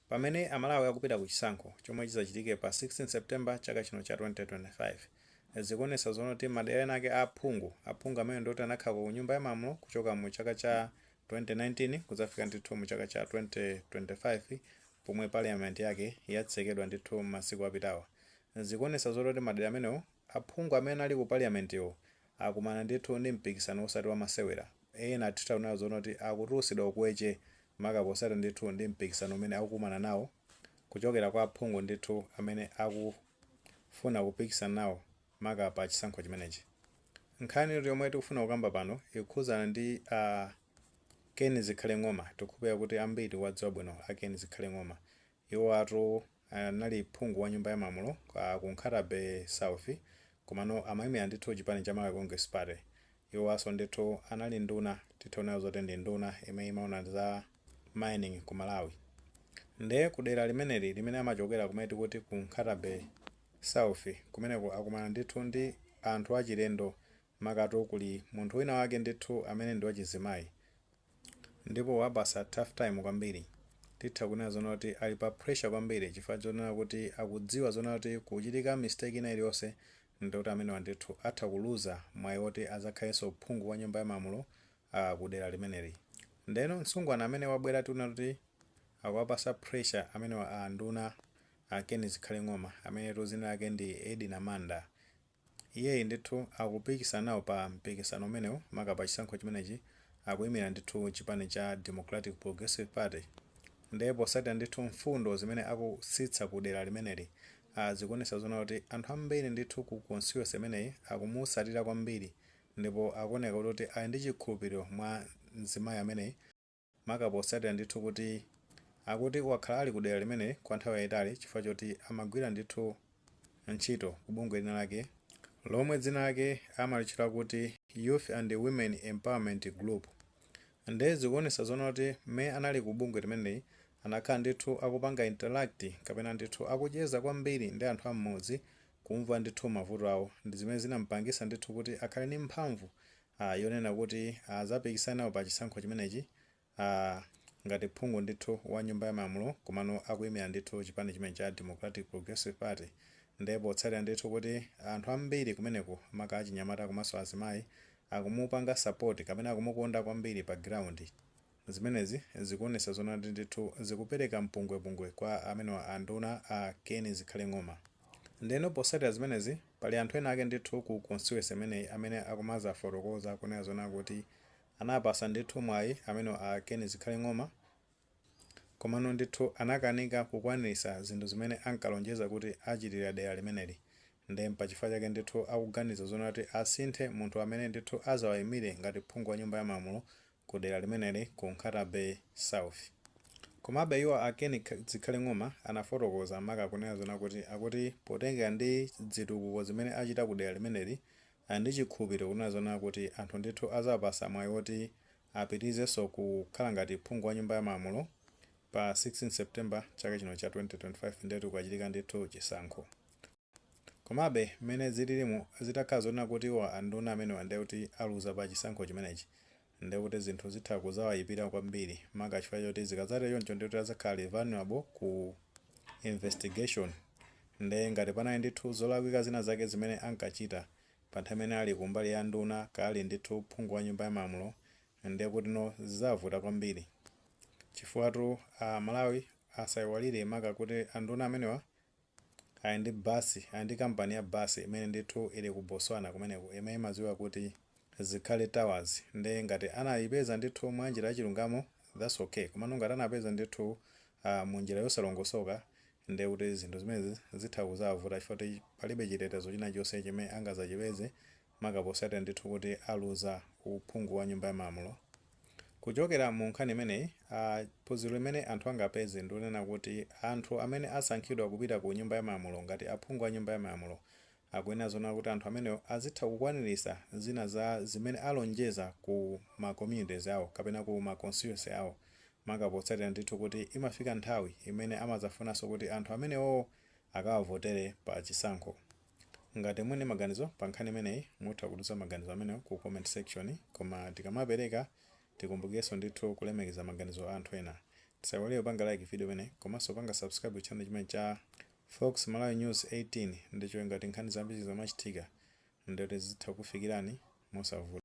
Pamene amalawi akupita ku chisankho chomwe chizachitike pa 16 September chaka chino cha 2025 zikuonesa zonoti madera ena ake aphungu amene ndoti anakhala ku nyumba ya malamulo kuchoka mu chaka cha 2019 kuzafika ndithu mu chaka cha 2025 pomwe parliament yake yatsekedwa ndithu masiku apitawa. Zikuonesa zonoti madera amenewo aphungu amene ali ku parliament yo akumana ndithu ndi mpikisano osati wa masewera. Ena titaona zonoti akutulusidwa kweche makaposata ndithu ndi mpikisano umene akukumana nawo kuchokera kwa aphungu ndithu amene akufuna kupikisana nawo maka pa chisankho chimenechi. Nkhani yomwe tikufuna kukamba pano ikukhuzana ndi Ken Zikhale Ng'oma. Tikupeza kuti ambiri wadziwa bwino Ken Zikhale Ng'oma. Iwo atu anali phungu wa nyumba ya malamulo ku Nkatabe South komano amayimira ndithu chipani cha Malawi Congress Party. Iwo aso ndithu anali nduna titaona zoti ndi nduna imene imaona za mining ku Malawi. Nde kudera limeneli limene amachokera kumene tikuti ku Nkatabe South kumeneko akumana ndithu ndi anthu achilendo makatu kuli munthu wina wake ndithu amene ndi wachizimayi ndipo wabasa tough time kwambiri. Titha kunena zonoti ali pa pressure kwambiri chifukwa chonena kuti akudziwa zonoti kuchitika mistake ina iliyonse ndoti amene ndithu atha kuluza mwayi woti azakhalenso phungu wa nyumba ya malamulo kudera limeneli. Ndeno msungwana amene wabwera tiona kuti akuwapasa pressure amene nduna Ken Zikhale Ng'oma amene dzina lake ndi Edina Manda. Iye ndithu akupikisana nawo pa mpikisano umenewo maka pa chisankho chimenechi akuyimira ndithu chipani cha Democratic Progressive Party. Ndipo sati ndithu mfundo zimene akusitsa kudera limeneli zikuonesa zonoti anthu ambiri ndithu ku constituency imeneyi akumutsatira kwambiri ndipo akuoneka kuti ali ndi chikhulupiriro mwa mzimayi ameneyi maka posatira ndithu kuti akuti wakhala ali kudera limeneli kwa nthawi yayitali chifukwa choti amagwira ndithu ntchito ku bungwe lina lake lomwe dzina lake amalitchula kuti Youth and Women Empowerment Group. Nde zikuonesa zonoti me anali ku bungwe limeneli anakhala ndithu akupanga interact kapena ndithu akucheza kwambiri ndi anthu am'mudzi kumva ndithu mavuto awo. Ndi zimene zinampangisa ndithu kuti akhale ndi mphamvu yonena kuti azapikisana nawo pa chisankho chimenechi ngati phungu ndithu wa nyumba ya malamulo komano akuyimira ndithu chipani chimene cha Democratic Progressive Party. Ndipo tsatira ndithu kuti anthu ambiri kumeneko maka achinyamata komanso azimayi akumupanga support kapena akumukonda kwambiri pa ground. Zimenezi zikuonesa zonati ndithu zikupereka mpungwepungwe kwa amene anduna Ken Zikhale Ng'oma. Ndeno posatira zimenezi pali anthu ena ake ndithu ku constituency imeneyi amene akumaza fotokoza kunena zona kuti anapasa ndithu mwayi amene Ken Zikhale Ng'oma komano ndithu anakanika kukwanirisa zinthu zimene ankalonjeza kuti achitira dera limeneli. Nde pachifukwa chake ndithu akuganiza zonati asinthe munthu amene ndithu azawayimire ngati phungu wa nyumba ya malamulo ku dera limeneli ku Nkatabe South. Komabe iwo Ken Zikhale Ng'oma anafotokoza maka kunena zona kuti akuti potengera ndi zitukuko zimene achita ku dera limeneli ndi chikhulupiriro kunena zona kuti anthu ndithu azapasa mwayi woti apitizenso kukhala ngati phungu wa nyumba ya malamulo pa 16 September chaka chino cha 2025 ndetu kukachitika ndithu chisankho. Komabe mene zililimu zitakhala zonena kuti anduna amene ndi kuti aluza pa chisankho chimenechi ndi kuti zinthu zitha kuzawayipira kwambiri maka chifukwa choti zikadzatero choncho ndithu azakhala vulnerable ku investigation. Nde ngati panali ndithu zolakwika zina zake zimene ankachita pa nthawi imene ali kumbali ya nduna kali ndithu phungu wa nyumba ya malamulo ndi kuti no zizavuta kwambiri chifukwa Malawi asayiwalire maka kuti anduna amenewa ali ndi basi ali ndi kampani ya basi imene ndithu ili ku Botswana kumeneko imene imadziwika kuti Zikhale Towers. Nde ngati anayipeza ndithu mwa njira yachilungamo that's okay komano ngati anapeza ndithu mu njira yosalongosoka ndi kuti zinthu zimene zitha kuzavuta chifukwa kuti palibe chitetezo china chonse chimene angazachipeze maka posatira ndithu kuti aluza uphungu wa nyumba ya malamulo. Kuchokera mu nkhani imeneyi phunziro limene anthu angapeze ndionena kuti anthu amene asankhidwa kupita ku nyumba ya malamulo ngati aphungu wa nyumba ya malamulo akuyenera zona kuti anthu amenewo azitha kukwanirisa zina za zimene alonjeza ku ma communities awo kapena ku ma constituency awo maka potsatira ndithu kuti imafika nthawi imene amazafunanso kuti anthu amenewo akawavotere pa chisankho. Ngati muli maganizo pa nkhani imeneyi mutha kutuza maganizo amenewo ku comment section koma tikamapereka tikumbukenso ndithu kulemekeza maganizo a anthu ena. tisaiwale panga like video pene komanso panga subscribe channel chimene cha Fox Malawi News 18 ndicho ngati nkhani zambiri zomachitika ndoti zitha kufikirani mosavuta.